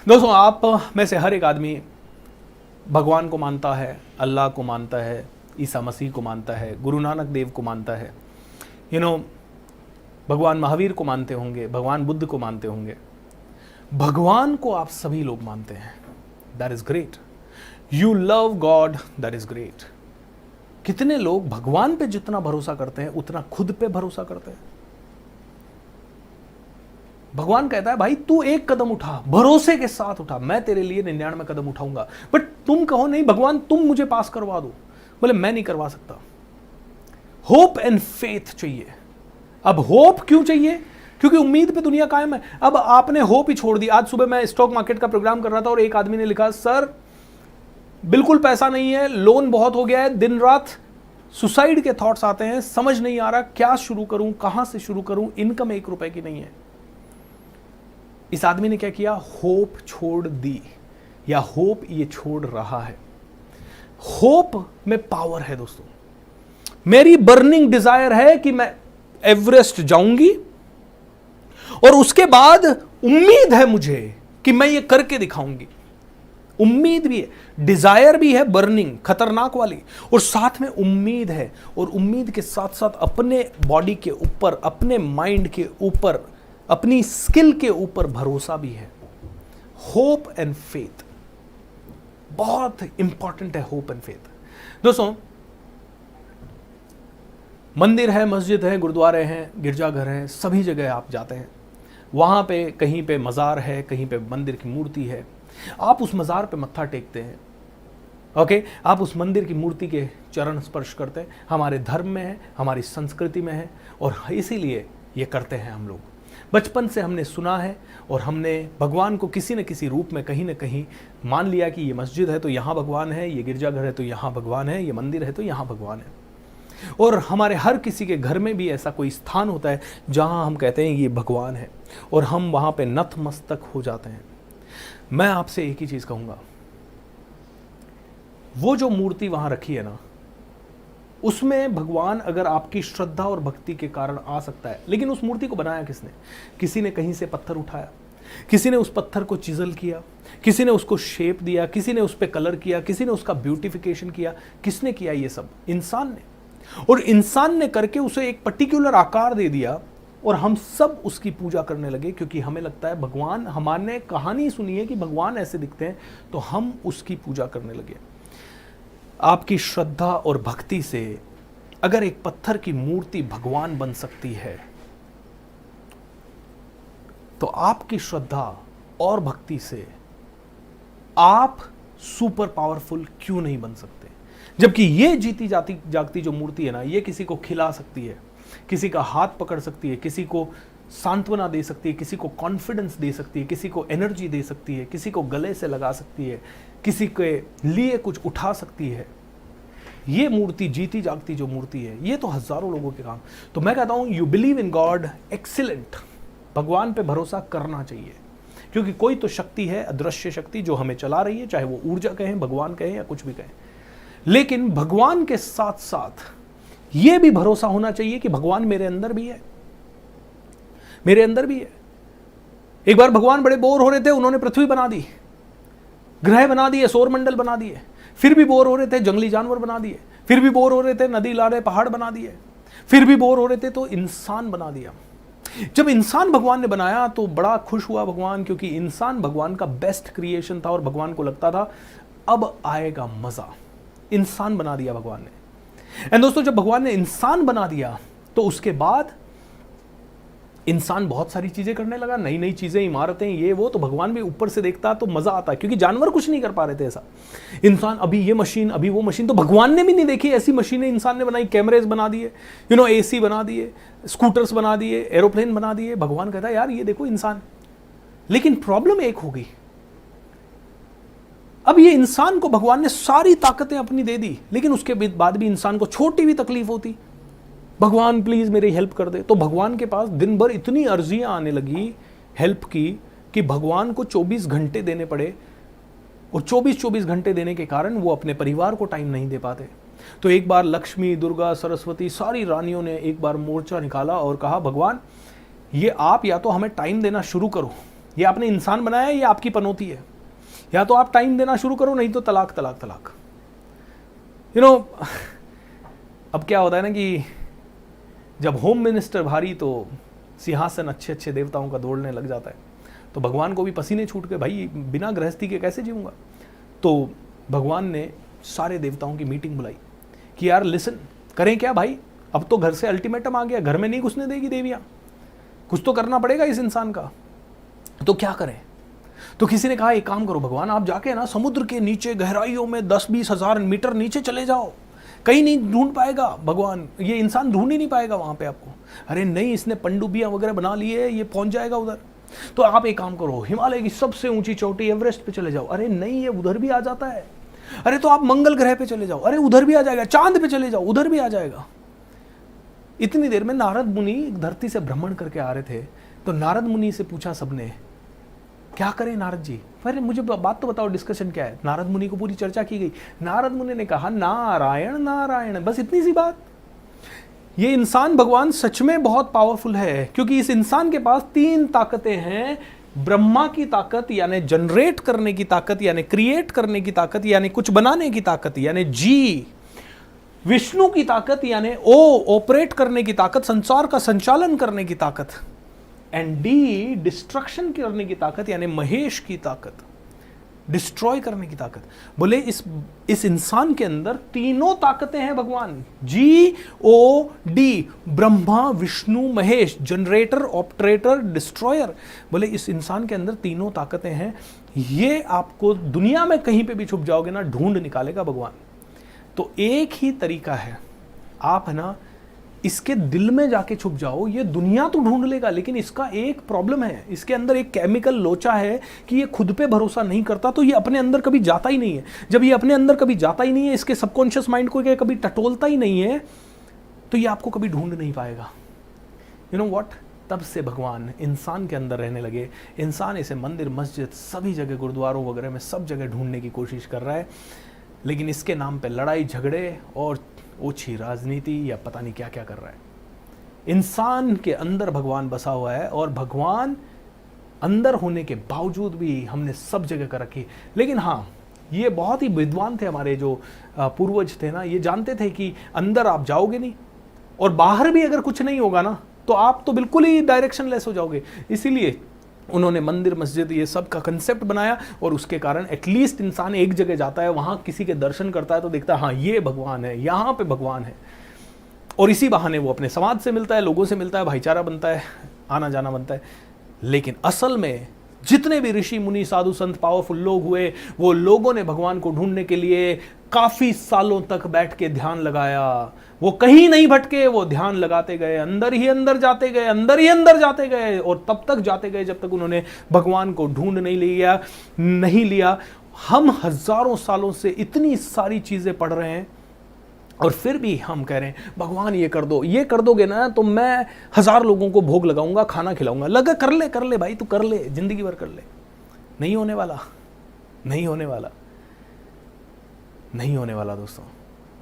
दोस्तों, आप में से हर एक आदमी भगवान को मानता है, अल्लाह को मानता है, ईसा मसीह को मानता है, गुरु नानक देव को मानता है, भगवान महावीर को मानते होंगे, भगवान बुद्ध को मानते होंगे। भगवान को आप सभी लोग मानते हैं। That is great. You love God, that is great. कितने लोग भगवान पे जितना भरोसा करते हैं उतना खुद पे भरोसा करते हैं। भगवान कहता है भाई तू एक कदम उठा, भरोसे के साथ उठा, मैं तेरे लिए 99 कदम उठाऊंगा। बट तुम कहो नहीं भगवान तुम मुझे पास करवा दो, बोले मैं नहीं करवा सकता। होप एंड फेथ चाहिए। अब होप क्यों चाहिए? क्योंकि उम्मीद पे दुनिया कायम है। अब आपने होप ही छोड़ दी। आज सुबह मैं स्टॉक मार्केट का प्रोग्राम कर रहा था और एक आदमी ने लिखा, सर बिल्कुल पैसा नहीं है, लोन बहुत हो गया है, दिन रात सुसाइड के थॉट्स आते हैं, समझ नहीं आ रहा क्या शुरू करूं, कहां से शुरू करूं, इनकम 1 रुपए की नहीं है। इस आदमी ने क्या किया? होप छोड़ दी, या होप ये छोड़ रहा है। होप में पावर है दोस्तों। मेरी बर्निंग डिजायर है कि मैं एवरेस्ट जाऊंगी और उसके बाद उम्मीद है मुझे कि मैं ये करके दिखाऊंगी। उम्मीद भी है, डिजायर भी है, बर्निंग खतरनाक वाली, और साथ में उम्मीद है। और उम्मीद के साथ साथ अपने बॉडी के ऊपर, अपने माइंड के ऊपर, अपनी स्किल के ऊपर भरोसा भी है। होप एंड फेथ बहुत इंपॉर्टेंट है। होप एंड फेथ दोस्तों, मंदिर है, मस्जिद है, गुरुद्वारे हैं, गिरजाघर हैं, सभी जगह आप जाते हैं, वहां पे कहीं पे मज़ार है, कहीं पे मंदिर की मूर्ति है। आप उस मज़ार पे मत्था टेकते हैं, ओके, आप उस मंदिर की मूर्ति के चरण स्पर्श करते हैं। हमारे धर्म में है, हमारी संस्कृति में है, और इसीलिए ये करते हैं हम लोग। बचपन से हमने सुना है और हमने भगवान को किसी न किसी रूप में कहीं न कहीं मान लिया कि ये मस्जिद है तो यहाँ भगवान है, ये गिरजाघर है तो यहाँ भगवान है, ये मंदिर है तो यहाँ भगवान है। और हमारे हर किसी के घर में भी ऐसा कोई स्थान होता है जहाँ हम कहते हैं ये भगवान है, और हम वहाँ पे नतमस्तक हो जाते हैं। मैं आपसे एक ही चीज़ कहूँगा, वो जो मूर्ति वहाँ रखी है ना, उसमें भगवान अगर आपकी श्रद्धा और भक्ति के कारण आ सकता है, लेकिन उस मूर्ति को बनाया किसने? किसी ने कहीं से पत्थर उठाया, किसी ने उस पत्थर को चिजल किया, किसी ने उसको शेप दिया, किसी ने उस पर कलर किया, किसी ने उसका ब्यूटिफिकेशन किया। किसने किया ये सब? इंसान ने। और इंसान ने करके उसे एक पर्टिकुलर आकार दे दिया, और हम सब उसकी पूजा करने लगे, क्योंकि हमें लगता है भगवान, हमारे कहानी सुनी है कि भगवान ऐसे दिखते हैं, तो हम उसकी पूजा करने लगे। आपकी श्रद्धा और भक्ति से अगर एक पत्थर की मूर्ति भगवान बन सकती है, तो आपकी श्रद्धा और भक्ति से आप सुपर पावरफुल क्यों नहीं बन सकते? जबकि ये जीती जागती जो मूर्ति है ना, ये किसी को खिला सकती है, किसी का हाथ पकड़ सकती है, किसी को सांत्वना दे सकती है, किसी को कॉन्फिडेंस दे सकती है, किसी को एनर्जी दे सकती है, किसी को गले से लगा सकती है, किसी के लिए कुछ उठा सकती है। ये मूर्ति, जीती जागती जो मूर्ति है, ये तो हजारों लोगों के काम। तो मैं कहता हूं, you believe in God, excellent. भगवान पे भरोसा करना चाहिए, क्योंकि कोई तो शक्ति है, अदृश्य शक्ति, जो हमें चला रही है, चाहे वो ऊर्जा कहें, भगवान कहें, या कुछ भी कहें। लेकिन भगवान के साथ साथ ये भी भरोसा होना चाहिए कि भगवान मेरे अंदर भी है, मेरे अंदर भी है। एक बार भगवान बड़े बोर हो रहे थे, उन्होंने पृथ्वी बना दी, ग्रह बना दिए, सौरमंडल बना दिए। फिर भी बोर हो रहे थे, जंगली जानवर बना दिए। फिर भी बोर हो रहे थे, नदी नाले पहाड़ बना दिए। फिर भी बोर हो रहे थे तो इंसान बना दिया। जब इंसान भगवान ने बनाया तो बड़ा खुश हुआ भगवान, क्योंकि इंसान भगवान का बेस्ट क्रिएशन था, और भगवान को लगता था अब आएगा मजा। इंसान बना दिया भगवान ने। एंड दोस्तों, जब भगवान ने इंसान बना दिया तो उसके बाद इंसान बहुत सारी चीजें करने लगा, नई नई चीजें, इमारतें, ये वो। तो भगवान भी ऊपर से देखता तो मजा आता, क्योंकि जानवर कुछ नहीं कर पा रहे थे ऐसा। इंसान अभी ये मशीन, अभी वो मशीन, तो भगवान ने भी नहीं देखी ऐसी मशीनें इंसान ने बनाई। कैमरेज बना दिए, एसी बना दिए, स्कूटर्स बना दिए, एरोप्लेन बना दिए। भगवान कहता यार ये देखो इंसान। लेकिन प्रॉब्लम एक हो गई, अब ये इंसान को भगवान ने सारी ताकतें अपनी दे दी, लेकिन उसके बाद भी इंसान को छोटी भी तकलीफ होती, भगवान प्लीज मेरी हेल्प कर दे। तो भगवान के पास दिन भर इतनी अर्जियां आने लगी हेल्प की कि भगवान को 24 घंटे देने पड़े, और 24 घंटे देने के कारण वो अपने परिवार को टाइम नहीं दे पाते। तो एक बार लक्ष्मी, दुर्गा, सरस्वती, सारी रानियों ने एक बार मोर्चा निकाला और कहा भगवान ये आप या तो हमें टाइम देना शुरू करो, ये आपने इंसान बनाया है, ये आपकी पनौती है। या तो आप टाइम देना शुरू करो, नहीं तो तलाक तलाक तलाक। अब क्या होता है ना कि जब होम मिनिस्टर भारी तो सिंहासन अच्छे अच्छे देवताओं का दौड़ने लग जाता है। तो भगवान को भी पसीने छूट गए, भाई बिना गृहस्थी के कैसे जीऊंगा। तो भगवान ने सारे देवताओं की मीटिंग बुलाई कि यार लिसन, करें क्या भाई, अब तो घर से अल्टीमेटम आ गया, घर में नहीं घुसने देगी देवियां, कुछ तो करना पड़ेगा इस इंसान का, तो क्या करें। तो किसी ने कहा एक काम करो भगवान, आप जाके ना समुद्र के नीचे गहराइयों में 10-20 हजार मीटर नीचे चले जाओ, कहीं नहीं ढूंढ पाएगा भगवान, ये इंसान ढूंढ ही नहीं पाएगा वहां पे आपको। अरे नहीं, इसने पनडुब्बियां वगैरह बना ली है, ये पहुंच जाएगा उधर। तो आप एक काम करो, हिमालय की सबसे ऊंची चोटी एवरेस्ट पे चले जाओ। अरे नहीं, ये उधर भी आ जाता है। अरे तो आप मंगल ग्रह पे चले जाओ, अरे उधर भी आ जाएगा। चांद पे चले जाओ, उधर भी आ जाएगा। इतनी देर में नारद मुनि धरती से भ्रमण करके आ रहे थे। तो नारद मुनि से पूछा सबने, क्या करें नारद जी, अरे मुझे बात तो बताओ, डिस्कशन क्या है। नारद मुनि को पूरी चर्चा की गई। नारद मुनि ने कहा नारायण नारायण, बस इतनी सी बात। ये इंसान भगवान सच में बहुत पावरफुल है, क्योंकि इस इंसान के पास 3 ताकतें हैं। ब्रह्मा की ताकत यानी जनरेट करने की ताकत, यानी क्रिएट करने की ताकत, यानी कुछ बनाने की ताकत, यानी जी। विष्णु की ताकत यानी ऑपरेट करने की ताकत, संसार का संचालन करने की ताकत। एंड डी, डिस्ट्रक्शन करने की ताकत, यानी महेश की ताकत, डिस्ट्रॉय करने की ताकत। बोले इस इंसान के अंदर तीनों ताकतें हैं भगवान, G O D, Brahma Vishnu Mahesh, generator operator destroyer. बोले इस इंसान के अंदर तीनों ताकतें हैं। ये आपको दुनिया में कहीं पे भी छुप जाओगे ना, ढूंढ निकालेगा भगवान। तो एक ही तरीका है, आप है ना इसके दिल में जाके छुप जाओ, ये दुनिया तो ढूंढ लेगा। लेकिन इसका एक प्रॉब्लम है, इसके अंदर एक केमिकल लोचा है कि ये खुद पे भरोसा नहीं करता, तो ये अपने अंदर कभी जाता ही नहीं है। जब ये अपने अंदर कभी जाता ही नहीं है, इसके सबकॉन्शियस माइंड को ये कभी टटोलता ही नहीं है, तो ये आपको कभी ढूंढ नहीं पाएगा। यू नो व्हाट, तब से भगवान इंसान के अंदर रहने लगे। इंसान इसे मंदिर मस्जिद सभी जगह, गुरुद्वारों वगैरह में सब जगह ढूंढने की कोशिश कर रहा है। लेकिन इसके नाम पे लड़ाई झगड़े और ओछी राजनीति या पता नहीं क्या क्या कर रहा है। इंसान के अंदर भगवान बसा हुआ है, और भगवान अंदर होने के बावजूद भी हमने सब जगह कर रखी। लेकिन हाँ, ये बहुत ही विद्वान थे हमारे जो पूर्वज थे ना, ये जानते थे कि अंदर आप जाओगे नहीं, और बाहर भी अगर कुछ नहीं होगा ना, तो आप तो बिल्कुल ही डायरेक्शन लेस हो जाओगे। इसीलिए उन्होंने मंदिर मस्जिद ये सब का कंसेप्ट बनाया, और उसके कारण एटलीस्ट इंसान एक जगह जाता है, वहाँ किसी के दर्शन करता है तो देखता है हाँ ये भगवान है, यहाँ पे भगवान है। और इसी बहाने वो अपने समाज से मिलता है, लोगों से मिलता है, भाईचारा बनता है, आना जाना बनता है। लेकिन असल में जितने भी ऋषि मुनि साधु संत पावरफुल लोग हुए, वो लोगों ने भगवान को ढूंढने के लिए काफी सालों तक बैठ के ध्यान लगाया। वो कहीं नहीं भटके, वो ध्यान लगाते गए, अंदर ही अंदर जाते गए, अंदर ही अंदर जाते गए, और तब तक जाते गए जब तक उन्होंने भगवान को ढूंढ नहीं लिया। हम हजारों सालों से इतनी सारी चीजें पढ़ रहे हैं, और फिर भी हम कह रहे हैं भगवान ये कर दो, ये कर दोगे ना तो मैं 1000 लोगों को भोग लगाऊंगा, खाना खिलाऊंगा। लगा कर ले भाई, तू कर ले, जिंदगी भर कर ले। नहीं होने वाला, नहीं होने वाला, नहीं होने वाला दोस्तों।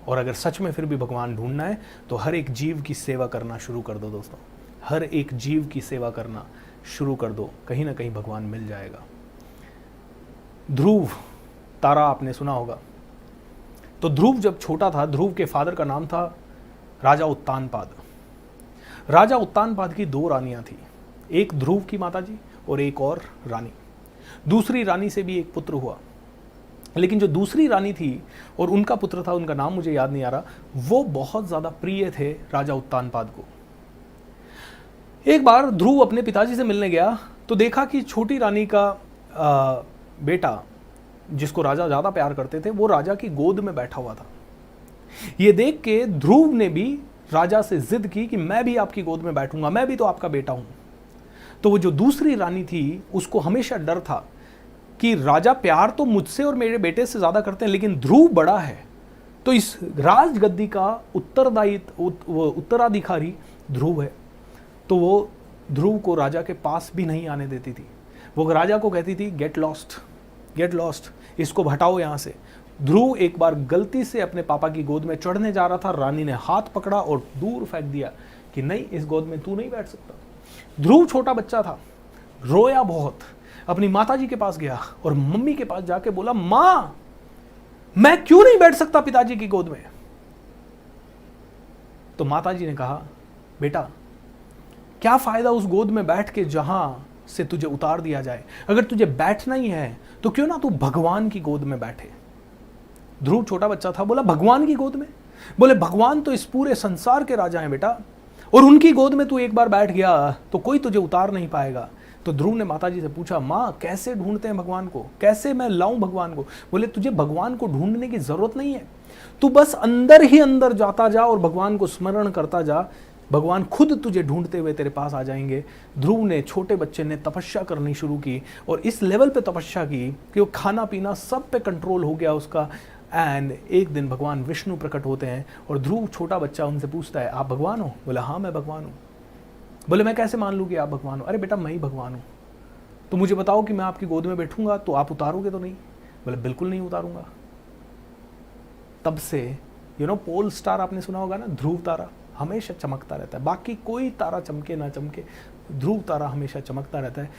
और अगर सच में फिर भी भगवान ढूंढना है तो हर एक जीव की सेवा करना शुरू कर दो दोस्तों, हर एक जीव की सेवा करना शुरू कर दो, कहीं ना कहीं भगवान मिल जाएगा। ध्रुव तारा आपने सुना होगा। तो ध्रुव जब छोटा था, ध्रुव के फादर का नाम था राजा उत्तानपाद। राजा उत्तानपाद की 2 रानियां थी, एक ध्रुव की माता जी और एक और रानी। दूसरी रानी से भी एक पुत्र हुआ, लेकिन जो दूसरी रानी थी और उनका पुत्र था, उनका नाम मुझे याद नहीं आ रहा, वो बहुत ज्यादा प्रिय थे राजा उत्तानपाद को। एक बार ध्रुव अपने पिताजी से मिलने गया तो देखा कि छोटी रानी का बेटा, जिसको राजा ज्यादा प्यार करते थे, वो राजा की गोद में बैठा हुआ था। ये देख के ध्रुव ने भी राजा से जिद की कि मैं भी आपकी गोद में बैठूंगा, मैं भी तो आपका बेटा हूं। तो वो जो दूसरी रानी थी, उसको हमेशा डर था कि राजा प्यार तो मुझसे और मेरे बेटे से ज्यादा करते हैं, लेकिन ध्रुव बड़ा है, तो इस राजगद्दी का उत्तराधिकारी ध्रुव है। तो वो ध्रुव को राजा के पास भी नहीं आने देती थी। वो राजा को कहती थी गेट लॉस्ट, गेट लॉस्ट, इसको हटाओ यहाँ से। ध्रुव एक बार गलती से अपने पापा की गोद में चढ़ने जा रहा था, रानी ने हाथ पकड़ा और दूर फेंक दिया कि नहीं, इस गोद में तू नहीं बैठ सकता। ध्रुव छोटा बच्चा था, रोया बहुत, अपनी माता जी के पास गया और मम्मी के पास जाके बोला, मां मैं क्यों नहीं बैठ सकता पिताजी की गोद में? तो माता जी ने कहा, बेटा क्या फायदा उस गोद में बैठ के जहां से तुझे उतार दिया जाए। अगर तुझे बैठना ही है तो क्यों ना तू भगवान की गोद में बैठे। ध्रुव छोटा बच्चा था, बोला भगवान की गोद में? बोले भगवान तो इस पूरे संसार के राजा हैं बेटा, और उनकी गोद में तू एक बार बैठ गया तो कोई तुझे उतार नहीं पाएगा। तो ध्रुव ने माताजी से पूछा, माँ कैसे ढूंढते हैं भगवान को, कैसे मैं लाऊं भगवान को? बोले तुझे भगवान को ढूंढने की जरूरत नहीं है, तू बस अंदर ही अंदर जाता जा और भगवान को स्मरण करता जा, भगवान खुद तुझे ढूंढते हुए तेरे पास आ जाएंगे। ध्रुव ने, छोटे बच्चे ने तपस्या करनी शुरू की और इस लेवल पे तपस्या की कि वो खाना पीना सब पे कंट्रोल हो गया उसका। एंड एक दिन भगवान विष्णु प्रकट होते हैं और ध्रुव छोटा बच्चा उनसे पूछता है, आप भगवान हो? बोला हाँ मैं भगवान हूँ। बोले मैं कैसे मान लूँ कि आप भगवान हो? अरे बेटा मैं ही भगवान हूँ, तो मुझे बताओ कि मैं आपकी गोद में बैठूंगा तो आप उतारोगे तो नहीं? बोले बिल्कुल नहीं उतारूंगा। तब से पोल स्टार आपने सुना होगा ना, ध्रुव तारा हमेशा चमकता रहता है, बाकी कोई तारा चमके ना चमके, ध्रुव तारा हमेशा चमकता रहता है।